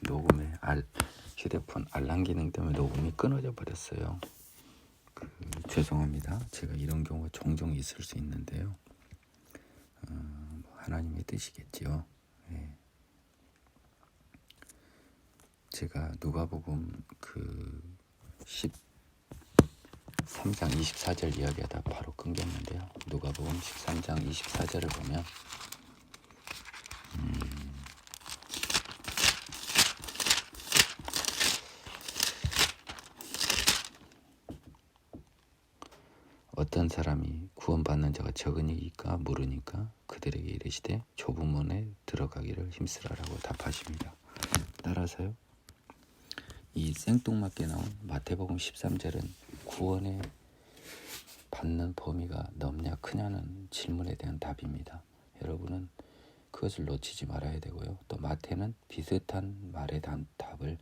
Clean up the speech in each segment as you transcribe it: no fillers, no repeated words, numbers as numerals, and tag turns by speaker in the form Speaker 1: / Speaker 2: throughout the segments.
Speaker 1: 녹음에 휴대폰 알람 기능 때문에 녹음이 끊어져 버렸어요. 죄송합니다. 제가 이런 경우가 종종 있을 수 있는데요. 하나님의 뜻이겠지요. 예. 제가 누가복음 13장 24절 이야기하다 바로 끊겼는데요. 누가복음 13장 24절을 보면 어떤 사람이 구원받는 자가 적으니까 물으니까 그들에게 이르시되 좁은 문에 들어가기를 힘쓰라라고 답하십니다. 따라서요, 이 생뚱맞게 나온 마태복음 13절은 구원에 받는 범위가 넓냐 크냐는 질문에 대한 답입니다. 여러분은 그것을 놓치지 말아야 되고요. 또 마태는 비슷한 말에 대한 답을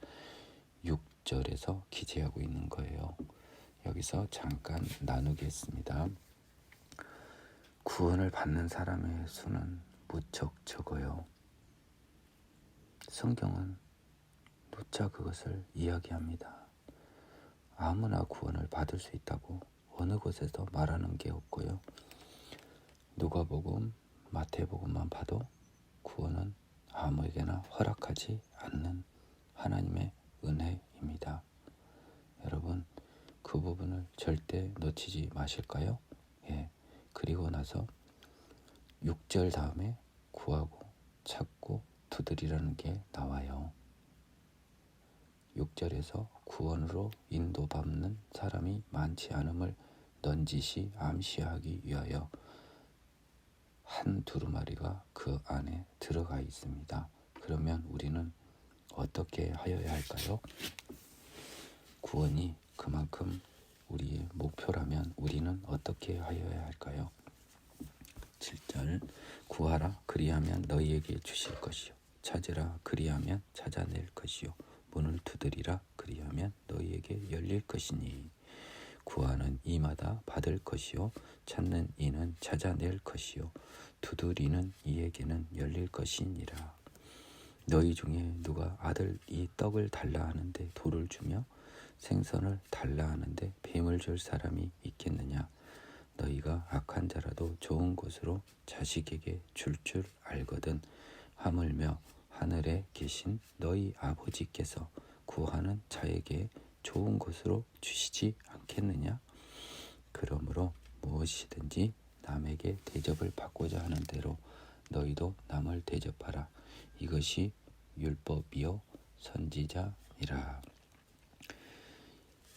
Speaker 1: 6절에서 기재하고 있는 거예요. 여기서 잠깐 나누겠습니다. 구원을 받는 사람의 수는 무척 적어요. 성경은 누차 그것을 이야기합니다. 아무나 구원을 받을 수 있다고 어느 곳에서 말하는 게 없고요. 누가복음, 마태복음만 봐도 구원은 아무에게나 허락하지 않는 하나님의 은혜입니다. 여러분, 그 부분을 절대 놓치지 마실까요? 예. 그리고 나서 6절 다음에 구하고 찾고 두드리라는 게 나와요. 6절에서 구원으로 인도받는 사람이 많지 않음을 넌지시 암시하기 위하여 한 두루마리가 그 안에 들어가 있습니다. 그러면 우리는 어떻게 하여야 할까요? 구원이 그만큼 우리의 목표라면 우리는 어떻게 하여야 할까요? 7절 구하라 그리하면 너희에게 주실 것이요 찾으라 그리하면 찾아낼 것이요 문을 두드리라 그리하면 너희에게 열릴 것이니 구하는 이마다 받을 것이요 찾는 이는 찾아낼 것이요 두드리는 이에게는 열릴 것이니라. 너희 중에 누가 아들 이 떡을 달라 하는데 돌을 주며 생선을 달라 하는데 뱀을 줄 사람이 있겠느냐? 너희가 악한 자라도 좋은 것으로 자식에게 줄 알거든. 하물며 하늘에 계신 너희 아버지께서 구하는 자에게 좋은 것으로 주시지 않겠느냐? 그러므로 무엇이든지 남에게 대접을 받고자 하는 대로 너희도 남을 대접하라. 이것이 율법이요 선지자니라.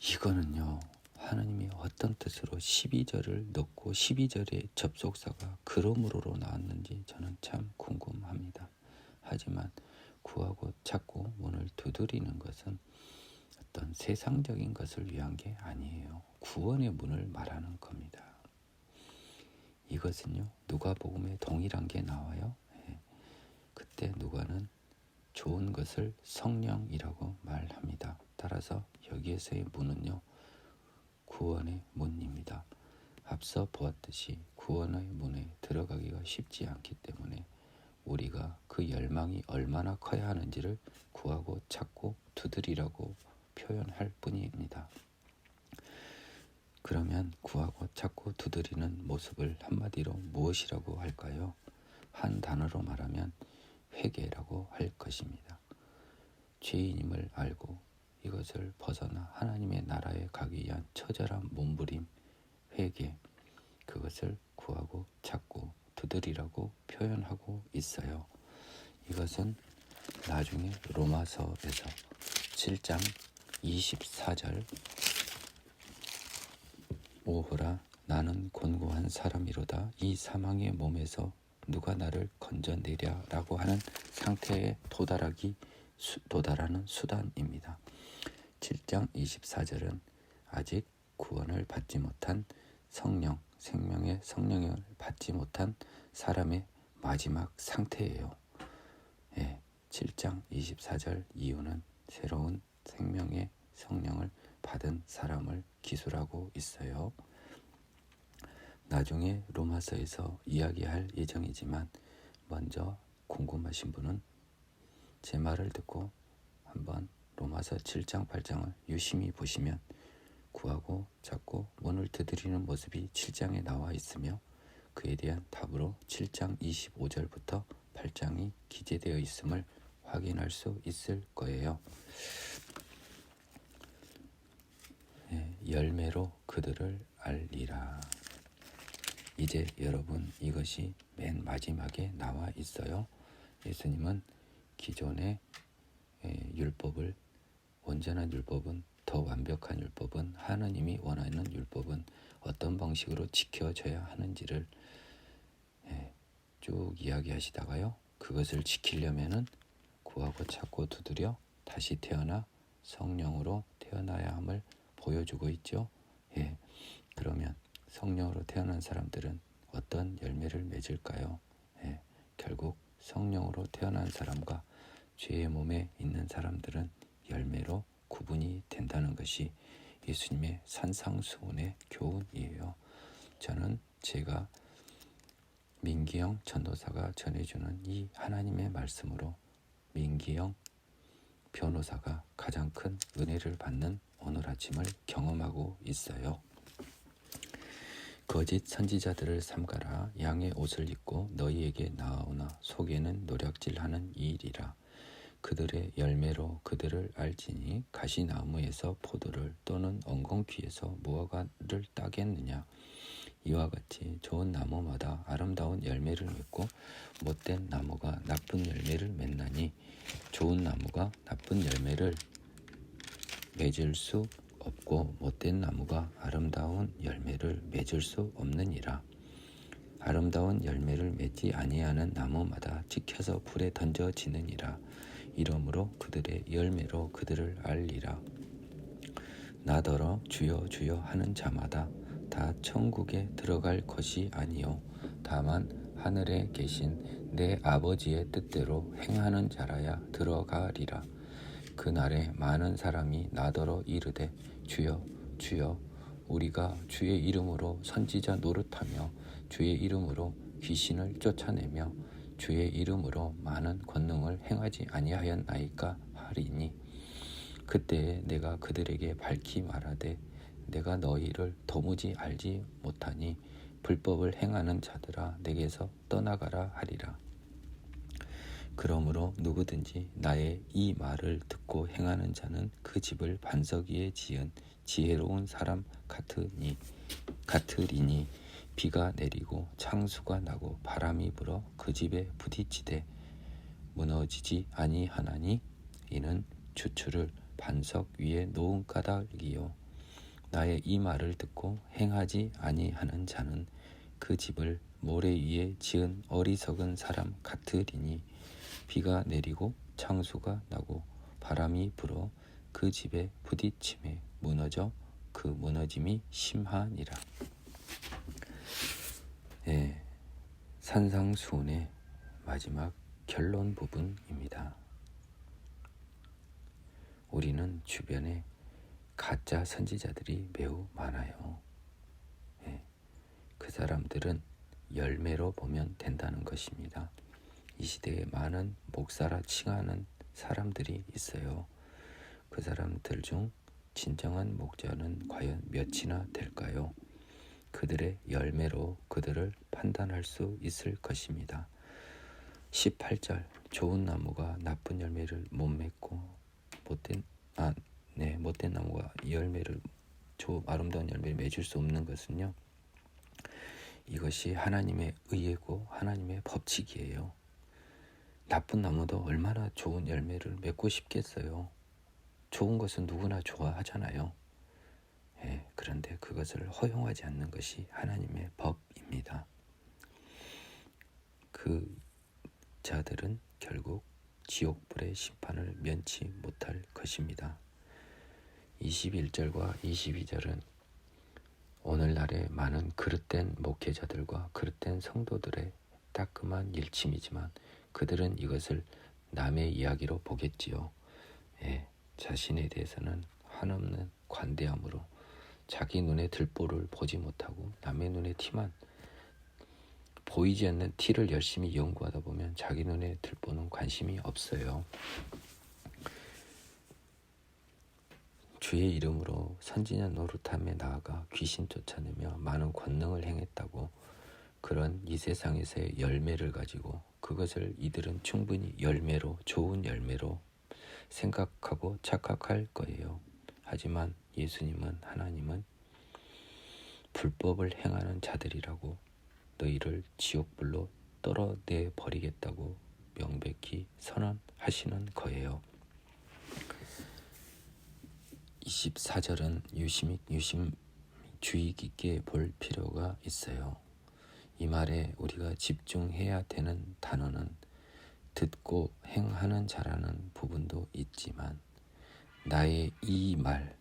Speaker 1: 이거는요, 하나님이 어떤 뜻으로 12절을 넣고 12절의 접속사가 그러므로로 나왔는지 저는 참 궁금합니다. 하지만 구하고 찾고 문을 두드리는 것은 어떤 세상적인 것을 위한 게 아니에요. 구원의 문을 말하는 겁니다. 이것은요, 누가복음에 동일한 게 나와요. 그때 누가는 좋은 것을 성령이라고 말합니다. 따라서 여기에서의 문은요, 구원의 문입니다. 앞서 보았듯이 구원의 문에 들어가기가 쉽지 않기 때문에 우리가 그 열망이 얼마나 커야 하는지를 구하고 찾고 두드리라고 표현할 뿐입니다. 그러면 구하고 찾고 두드리는 모습을 한마디로 무엇이라고 할까요? 한 단어로 말하면 회개라고 할 것입니다. 죄인임을 알고 이것을 벗어나 하나님의 나라에 가기 위한 처절한 몸부림, 회개, 그것을 구하고 찾고 두드리라고 표현하고 있어요. 이것은 나중에 로마서에서 7장 24절 오호라 나는 곤고한 사람이로다 이 사망의 몸에서 누가 나를 건져내랴 라고 하는 상태에 도달하는 수단입니다. 7장 24절은 아직 구원을 받지 못한 성령, 생명의 성령을 받지 못한 사람의 마지막 상태예요. 7장 24절 이유는 새로운 생명의 성령을 받은 사람을 기술하고 있어요. 나중에 로마서에서 이야기할 예정이지만 먼저 궁금하신 분은 제 말을 듣고 한번 로마서 7장 8장을 유심히 보시면 구하고 찾고 문을 두드리는 모습이 7장에 나와 있으며 그에 대한 답으로 7장 25절부터 8장이 기재되어 있음을 확인할 수 있을 거예요. 열매로 그들을 알리라. 이제 여러분, 이것이 맨 마지막에 나와 있어요. 예수님은 기존의 율법을, 온전한 율법은, 더 완벽한 율법은, 하나님이 원하는 율법은 어떤 방식으로 지켜져야 하는지를 쭉 이야기하시다가요, 그것을 지키려면은 구하고 찾고 두드려 다시 태어나 성령으로 태어나야 함을 보여주고 있죠. 그러면 성령으로 태어난 사람들은 어떤 열매를 맺을까요? 결국 성령으로 태어난 사람과 죄의 몸에 있는 사람들은 열매로 구분이 된다는 것이 예수님의 산상수훈의 교훈이에요. 저는 제가 민기영 전도사가 전해주는 이 하나님의 말씀으로 민기영 변호사가 가장 큰 은혜를 받는 오늘 아침을 경험하고 있어요. 거짓 선지자들을 삼가라. 양의 옷을 입고 너희에게 나아오나 속에는 노략질하는 이일이라. 그들의 열매로 그들을 알지니 가시나무에서 포도를 또는 엉겅퀴에서 무화과를 따겠느냐. 이와 같이 좋은 나무마다 아름다운 열매를 맺고 못된 나무가 나쁜 열매를 맺나니 좋은 나무가 나쁜 열매를 맺을 수 없고 못된 나무가 아름다운 열매를 맺을 수 없느니라. 아름다운 열매를 맺지 아니하는 나무마다 지켜서 불에 던져지느니라. 이러므로 그들의 열매로 그들을 알리라. 나더러 주여 주여 하는 자마다 다 천국에 들어갈 것이 아니요 다만 하늘에 계신 내 아버지의 뜻대로 행하는 자라야 들어가리라. 그날에 많은 사람이 나더러 이르되 주여 주여 우리가 주의 이름으로 선지자 노릇하며 주의 이름으로 귀신을 쫓아내며 주의 이름으로 많은 권능을 행하지 아니하였나이까 하리니 그때에 내가 그들에게 밝히 말하되 내가 너희를 도무지 알지 못하니 불법을 행하는 자들아 내게서 떠나가라 하리라. 그러므로 누구든지 나의 이 말을 듣고 행하는 자는 그 집을 반석 위에 지은 지혜로운 사람 같으리니 비가 내리고 창수가 나고 바람이 불어 그 집에 부딪히되 무너지지 아니하나니 이는 주추를 반석 위에 놓은 까닭이요 나의 이 말을 듣고 행하지 아니하는 자는 그 집을 모래 위에 지은 어리석은 사람 같으리니 비가 내리고 창수가 나고 바람이 불어 그 집에 부딪힘에 무너져 그 무너짐이 심하니라. 산상수훈의 마지막 결론 부분입니다. 우리는 주변에 가짜 선지자들이 매우 많아요. 그 사람들은 열매로 보면 된다는 것입니다. 이 시대에 많은 목사라 칭하는 사람들이 있어요. 그 사람들 중 진정한 목자는 과연 몇이나 될까요? 그들의 열매로 그들을 판단할 수 있을 것입니다. 18절 좋은 나무가 나쁜 열매를 못 맺고 못된 나무가 아름다운 열매를 맺을 수 없는 것은요. 이것이 하나님의 의예고 하나님의 법칙이에요. 나쁜 나무도 얼마나 좋은 열매를 맺고 싶겠어요. 좋은 것은 누구나 좋아하잖아요. 그런데 그것을 허용하지 않는 것이 하나님의 법입니다. 그 자들은 결국 지옥불의 심판을 면치 못할 것입니다. 21절과 22절은 오늘날의 많은 그릇된 목회자들과 그릇된 성도들의 따끔한 일침이지만 그들은 이것을 남의 이야기로 보겠지요. 자신에 대해서는 한없는 관대함으로 자기 눈에 들보를 보지 못하고 남의 눈에 티만 보이지 않는 티를 열심히 연구하다 보면 자기 눈에 들보는 관심이 없어요. 주의 이름으로 선지자 노릇함에 나아가 귀신 쫓아내며 많은 권능을 행했다고 그런 이 세상에서의 열매를 가지고 그것을 이들은 충분히 열매로, 좋은 열매로 생각하고 착각할 거예요. 하지만 예수님은, 하나님은 불법을 행하는 자들이라고 너희를 지옥불로 떨어내 버리겠다고 명백히 선언하시는 거예요. 24절은 유심히 주의 깊게 볼 필요가 있어요. 이 말에 우리가 집중해야 되는 단어는 듣고 행하는 자라는 부분도 있지만 나의 이 말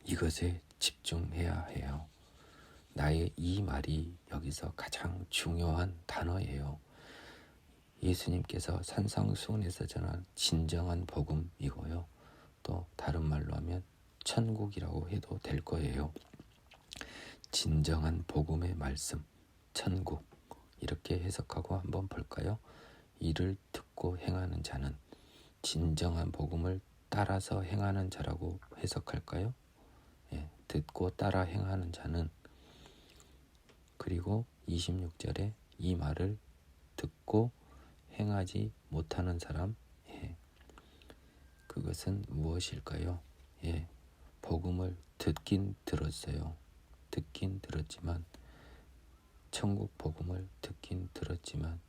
Speaker 1: 이것에 집중해야 해요. 나의 이 말이 여기서 가장 중요한 단어예요. 예수님께서 산상수훈에서 전한 진정한 복음이고요. 또 다른 말로 하면 천국이라고 해도 될 거예요. 진정한 복음의 말씀, 천국, 이렇게 해석하고 한번 볼까요? 이를 듣고 행하는 자는 진정한 복음을 따라서 행하는 자라고 해석할까요? 듣고 따라 행하는 자는, 그리고 26절에 이 말을 듣고 행하지 못하는 사람, 그것은 무엇일까요? 복음을 듣긴 들었어요. 듣긴 들었지만, 천국 복음을 듣긴 들었지만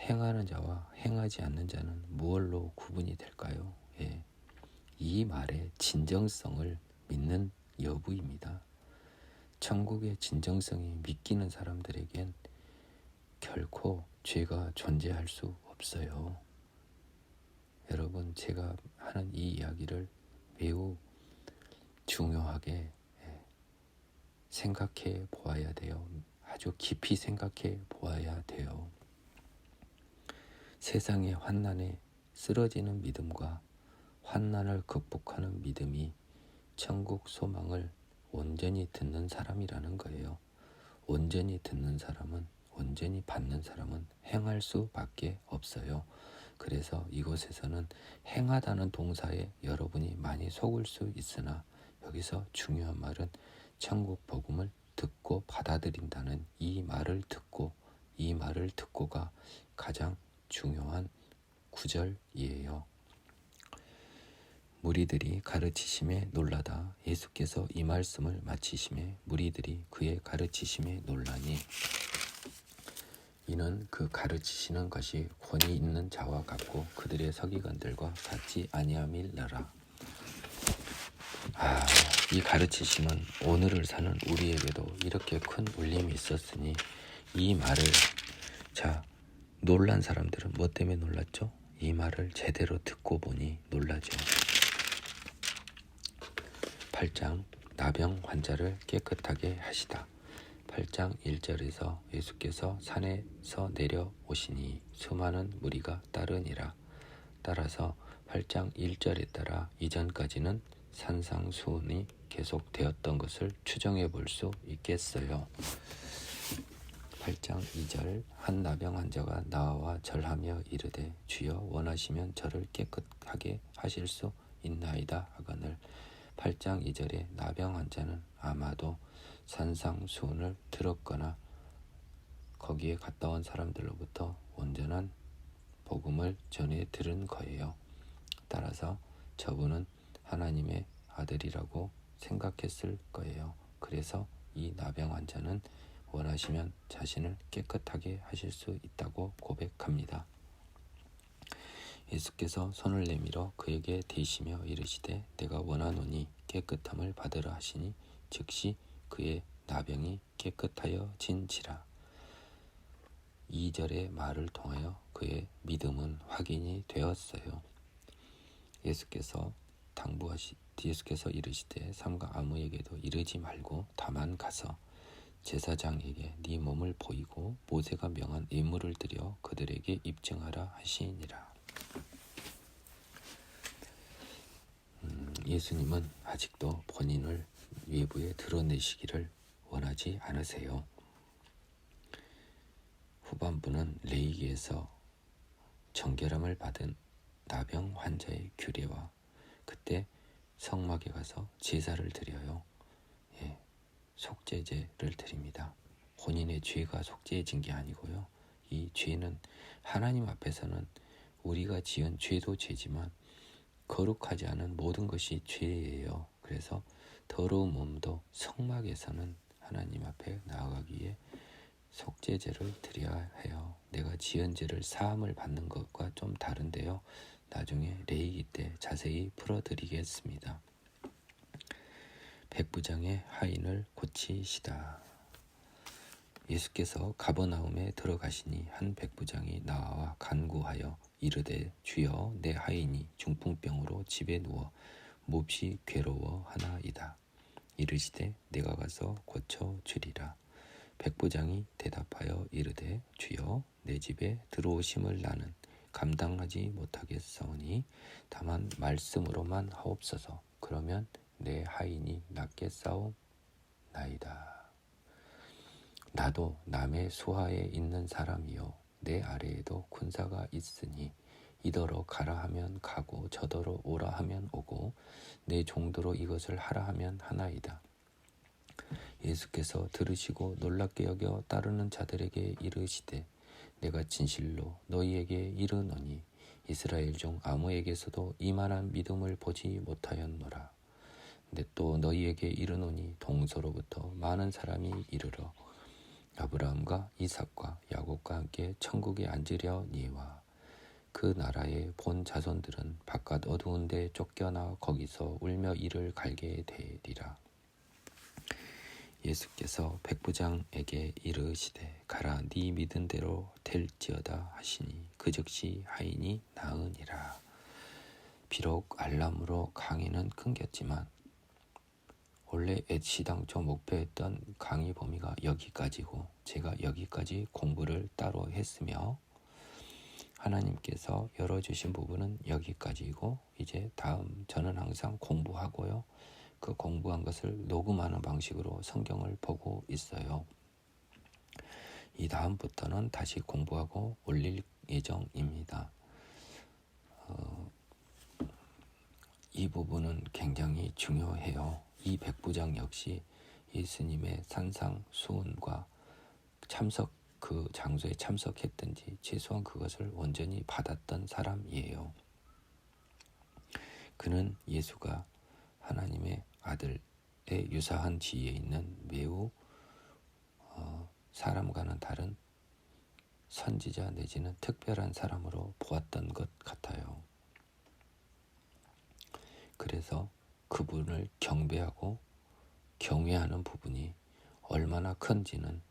Speaker 1: 행하는 자와 행하지 않는 자는 무엇로 구분이 될까요? 이 말의 진정성을 믿는 여부입니다. 천국의 진정성이 믿기는 사람들에겐 결코 죄가 존재할 수 없어요. 여러분, 제가 하는 이 이야기를 매우 중요하게 생각해 보아야 돼요. 아주 깊이 생각해 보아야 돼요. 세상의 환난에 쓰러지는 믿음과 환난을 극복하는 믿음이 천국 소망을 온전히 듣는 사람이라는 거예요. 온전히 듣는 사람은, 온전히 받는 사람은 행할 수밖에 없어요. 그래서 이곳에서는 행하다는 동사에 여러분이 많이 속을 수 있으나 여기서 중요한 말은 천국 복음을 듣고 받아들인다는 이 말을 듣고가 가장 중요한 구절이에요. 무리들이 가르치심에 놀라다 예수께서 이 말씀을 마치심에 무리들이 그의 가르치심에 놀라니 이는 그 가르치시는 것이 권위 있는 자와 같고 그들의 서기관들과 같지 아니함이니라. 이 가르치심은 오늘을 사는 우리에게도 이렇게 큰 울림이 있었으니 이 말을, 놀란 사람들은 뭐 때문에 놀랐죠? 이 말을 제대로 듣고 보니 놀라죠. 8장 나병 환자를 깨끗하게 하시다. 8장 1절에서 예수께서 산에서 내려오시니 수많은 무리가 따르니라. 따라서 8장 1절에 따라 이전까지는 산상수훈이 계속되었던 것을 추정해 볼 수 있겠어요. 8장 2절 한 나병 환자가 나와 절하며 이르되 주여 원하시면 저를 깨끗하게 하실 수 있나이다 하거늘 8장 2절에 나병 환자는 아마도 산상수훈을 들었거나 거기에 갔다 온 사람들로부터 온전한 복음을 전해 들은 거예요. 따라서 저분은 하나님의 아들이라고 생각했을 거예요. 그래서 이 나병 환자는 원하시면 자신을 깨끗하게 하실 수 있다고 고백합니다. 예수께서 손을 내밀어 그에게 대시며 이르시되 내가 원하노니 깨끗함을 받으라 하시니 즉시 그의 나병이 깨끗하여진지라. 2절의 말을 통하여 그의 믿음은 확인이 되었어요. 예수께서 이르시되 삼가 아무에게도 이르지 말고 다만 가서 제사장에게 네 몸을 보이고 모세가 명한 예물을 드려 그들에게 입증하라 하시니라. 예수님은 아직도 본인을 외부에 드러내시기를 원하지 않으세요. 후반부는 레위기에서 정결함을 받은 나병 환자의 규례와 그때 성막에 가서 제사를 드려요. 예, 속죄제를 드립니다. 본인의 죄가 속죄해진 게 아니고요. 이 죄는 하나님 앞에서는 우리가 지은 죄도 죄지만 거룩하지 않은 모든 것이 죄예요. 그래서 더러운 몸도 성막에서는 하나님 앞에 나아가기 위해 속죄제를 드려야 해요. 내가 지은 죄를 사함을 받는 것과 좀 다른데요. 나중에 레위기 때 자세히 풀어드리겠습니다. 백부장의 하인을 고치시다. 예수께서 가버나움에 들어가시니 한 백부장이 나와 간구하여 이르되 주여 내 하인이 중풍병으로 집에 누워 몹시 괴로워하나이다. 이르시되 내가 가서 고쳐주리라. 백부장이 대답하여 이르되 주여 내 집에 들어오심을 나는 감당하지 못하겠사오니 다만 말씀으로만 하옵소서. 그러면 내 하인이 낫겠사오나이다. 나도 남의 수하에 있는 사람이요 내 아래에도 군사가 있으니 이더러 가라 하면 가고 저더러 오라 하면 오고 내 종도로 이것을 하라 하면 하나이다. 예수께서 들으시고 놀랍게 여겨 따르는 자들에게 이르시되 내가 진실로 너희에게 이르노니 이스라엘 중 아무에게서도 이만한 믿음을 보지 못하였노라. 근데 또 너희에게 이르노니 동서로부터 많은 사람이 이르러 아브라함과 이삭과 야곱과 함께 천국에 앉으려니와 그 나라의 본 자손들은 바깥 어두운 데 쫓겨나 거기서 울며 이를 갈게 되리라. 예수께서 백부장에게 이르시되 가라 네 믿은 대로 될지어다 하시니 그 즉시 하인이 나으니라. 비록 알람으로 강의는 끊겼지만 원래 애시당초 목표했던 강의 범위가 여기까지고 제가 여기까지 공부를 따로 했으며 하나님께서 열어주신 부분은 여기까지이고 이제 다음 저는 항상 공부하고요. 그 공부한 것을 녹음하는 방식으로 성경을 보고 있어요. 이 다음부터는 다시 공부하고 올릴 예정입니다. 이 부분은 굉장히 중요해요. 이 백부장 역시 예수님의 산상수훈과 참석 그 장소에 참석했든지 최소한 그것을 온전히 받았던 사람이에요. 그는 예수가 하나님의 아들에 유사한 지위에 있는 매우 사람과는 다른 선지자 내지는 특별한 사람으로 보았던 것 같아요. 그래서 그분을 경배하고 경외하는 부분이 얼마나 큰지는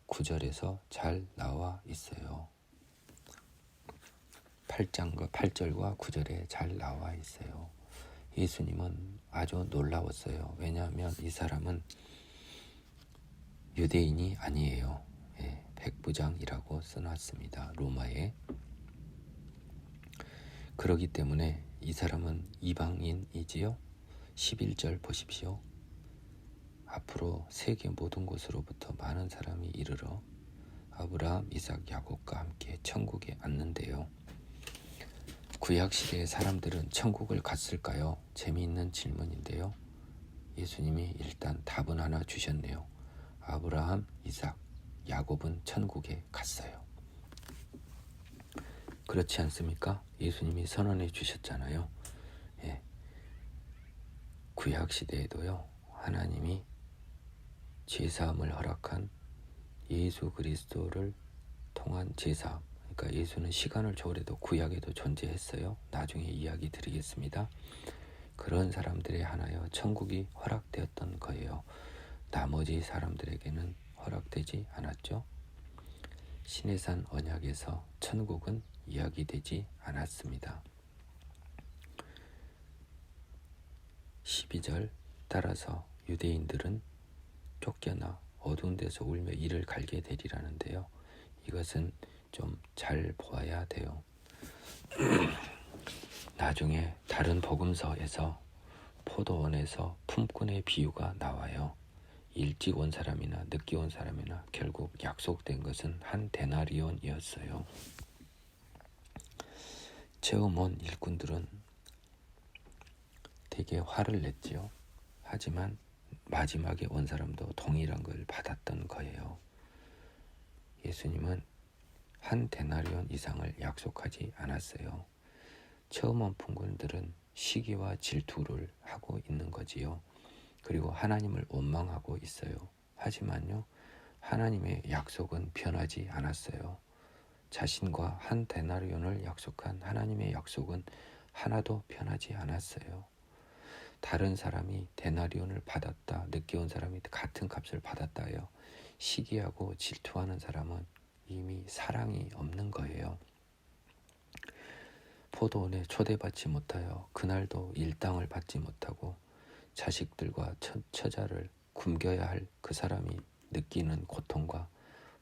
Speaker 1: 9절에서 잘 나와 있어요. 8절과 9절에 잘 나와 있어요. 예수님은 아주 놀라웠어요. 왜냐하면 이 사람은 유대인이 아니에요. 예, 백부장이라고 써놨습니다. 로마에. 그러기 때문에 이 사람은 이방인이지요. 11절 보십시오. 앞으로 세계 모든 곳으로부터 많은 사람이 이르러 아브라함, 이삭, 야곱과 함께 천국에 앉는데요. 구약시대의 사람들은 천국을 갔을까요? 재미있는 질문인데요. 예수님이 일단 답은 하나 주셨네요. 아브라함, 이삭, 야곱은 천국에 갔어요. 그렇지 않습니까? 예수님이 선언해 주셨잖아요. 예. 구약시대에도요. 하나님이 제사함을 허락한 예수 그리스도를 통한 제사함. 그러니까 예수는 시간을 초월해도 구약에도 존재했어요. 나중에 이야기 드리겠습니다. 그런 사람들에 한하여 천국이 허락되었던 거예요. 나머지 사람들에게는 허락되지 않았죠. 시내산 언약에서 천국은 이야기되지 않았습니다. 12절 따라서 유대인들은 쫓겨나 어두운 데서 울며 이를 갈게 되리라는데요. 이것은 좀 잘 보아야 돼요. 나중에 다른 복음서에서 포도원에서 품꾼의 비유가 나와요. 일찍 온 사람이나 늦게 온 사람이나 결국 약속된 것은 한 데나리온이었어요. 처음 온 일꾼들은 되게 화를 냈지요. 하지만 마지막에 온 사람도 동일한 걸 받았던 거예요. 예수님은 한 데나리온 이상을 약속하지 않았어요. 처음 온 풍군들은 시기와 질투를 하고 있는 거지요. 그리고 하나님을 원망하고 있어요. 하지만요, 하나님의 약속은 변하지 않았어요. 자신과 한 데나리온을 약속한 하나님의 약속은 하나도 변하지 않았어요. 다른 사람이 데나리온을 받았다, 늦게 온 사람이 같은 값을 받았다요. 시기하고 질투하는 사람은 이미 사랑이 없는 거예요. 포도원에 초대받지 못하여 그날도 일당을 받지 못하고 자식들과 처자를 굶겨야 할 그 사람이 느끼는 고통과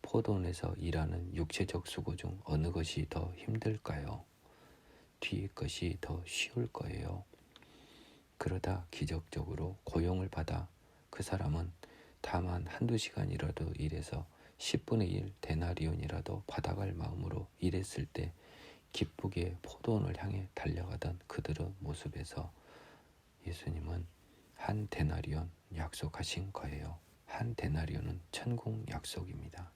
Speaker 1: 포도원에서 일하는 육체적 수고 중 어느 것이 더 힘들까요? 뒤의 것이 더 쉬울 거예요. 그러다 기적적으로 고용을 받아 그 사람은 다만 한두 시간이라도 일해서 10분의 1 데나리온이라도 받아갈 마음으로 일했을 때 기쁘게 포도원을 향해 달려가던 그들의 모습에서 예수님은 한 데나리온 약속하신 거예요. 한 데나리온은 천국 약속입니다.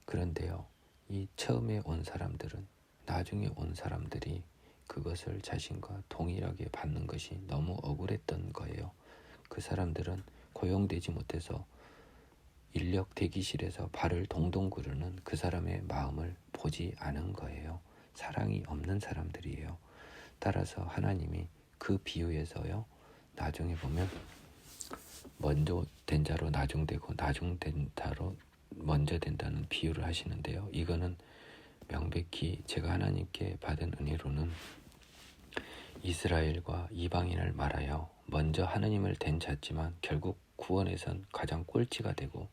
Speaker 1: 그런데요, 이 처음에 온 사람들은 나중에 온 사람들이 그것을 자신과 동일하게 받는 것이 너무 억울했던 거예요. 그 사람들은 고용되지 못해서 인력 대기실에서 발을 동동 구르는 그 사람의 마음을 보지 않은 거예요. 사랑이 없는 사람들이에요. 따라서 하나님이 그 비유에서요, 나중에 보면 먼저 된 자로 나중되고 나중된 자로 먼저 된다는 비유를 하시는데요. 이거는 명백히 제가 하나님께 받은 은혜로는 이스라엘과 이방인을 말하여 먼저 하나님을 된 자지만 결국 구원에선 가장 꼴찌가 되고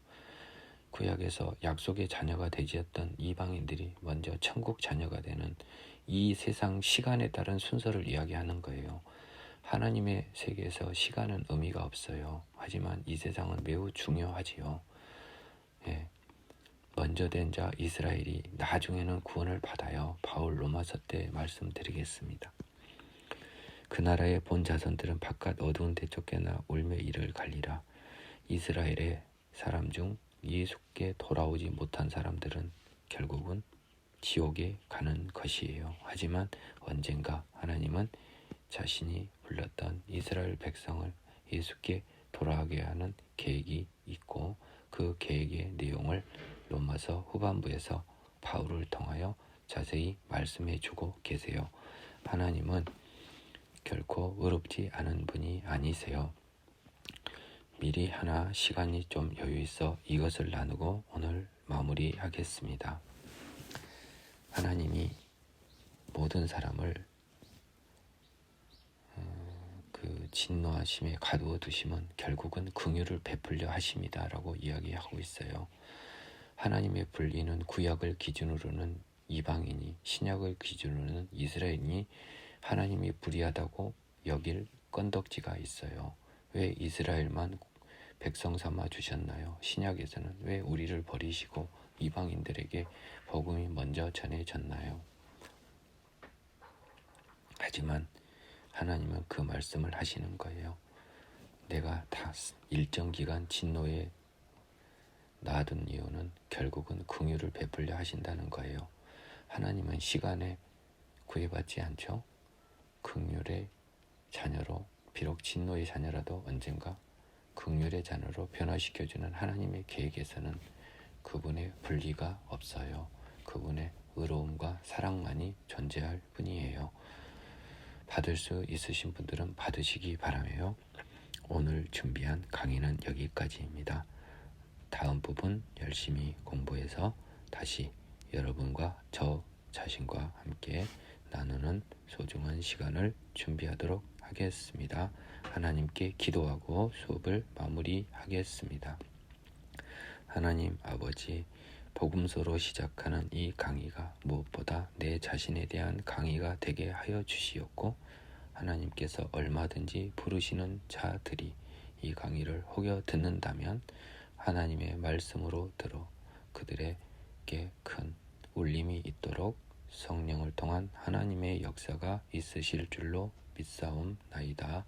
Speaker 1: 구약에서 약속의 자녀가 되지었던 이방인들이 먼저 천국 자녀가 되는 이 세상 시간에 따른 순서를 이야기하는 거예요. 하나님의 세계에서 시간은 의미가 없어요. 하지만 이 세상은 매우 중요하지요. 예. 먼저 된 자 이스라엘이 나중에는 구원을 받아요. 바울 로마서 때 말씀드리겠습니다. 그 나라의 본 자손들은 바깥 어두운 데 쫓겨나 울며 이를 갈리라. 이스라엘의 사람 중 예수께 돌아오지 못한 사람들은 결국은 지옥에 가는 것이에요. 하지만 언젠가 하나님은 자신이 불렀던 이스라엘 백성을 예수께 돌아가게 하는 계획이 있고 그 계획의 내용을 로마서 후반부에서 바울을 통하여 자세히 말씀해 주고 계세요. 하나님은 결코 의롭지 않은 분이 아니세요. 미리 하나 시간이 좀 여유 있어 이것을 나누고 오늘 마무리하겠습니다. 하나님이 모든 사람을 그 진노하심에 가두어 두심은 결국은 긍휼을 베풀려 하심이다라고 이야기하고 있어요. 하나님의 분리는 구약을 기준으로는 이방인이, 신약을 기준으로는 이스라엘인이 하나님이 불의하다고 여길 건덕지가 있어요. 왜 이스라엘만 백성 삼아 주셨나요? 신약에서는 왜 우리를 버리시고 이방인들에게 복음이 먼저 전해졌나요? 하지만 하나님은 그 말씀을 하시는 거예요. 내가 다 일정 기간 진노에 놔둔 이유는 결국은 긍휼을 베풀려 하신다는 거예요. 하나님은 시간에 구애받지 않죠. 긍휼의 자녀로, 비록 진노의 자녀라도 언젠가 긍휼의 자녀로 변화시켜주는 하나님의 계획에서는 그분의 분리가 없어요. 그분의 의로움과 사랑만이 존재할 뿐이에요. 받을 수 있으신 분들은 받으시기 바라며 오늘 준비한 강의는 여기까지입니다. 다음 부분 열심히 공부해서 다시 여러분과 저 자신과 함께 나누는 소중한 시간을 준비하도록 하겠습니다. 하나님께 기도하고 수업을 마무리하겠습니다. 하나님 아버지, 복음서로 시작하는 이 강의가 무엇보다 내 자신에 대한 강의가 되게 하여 주시옵고 하나님께서 얼마든지 부르시는 자들이 이 강의를 혹여 듣는다면 하나님의 말씀으로 들어 그들에게 큰 울림이 있도록 성령을 통한 하나님의 역사가 있으실 줄로 믿사옵나이다.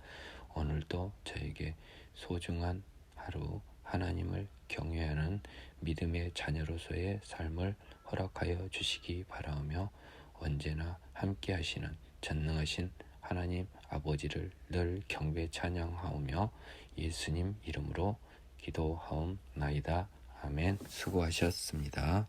Speaker 1: 오늘도 저에게 소중한 하루 하나님을 경외하는 믿음의 자녀로서의 삶을 허락하여 주시기 바라며 언제나 함께 하시는 전능하신 하나님 아버지를 늘 경배 찬양하오며 예수님 이름으로 기도하옵나이다. 아멘. 수고하셨습니다.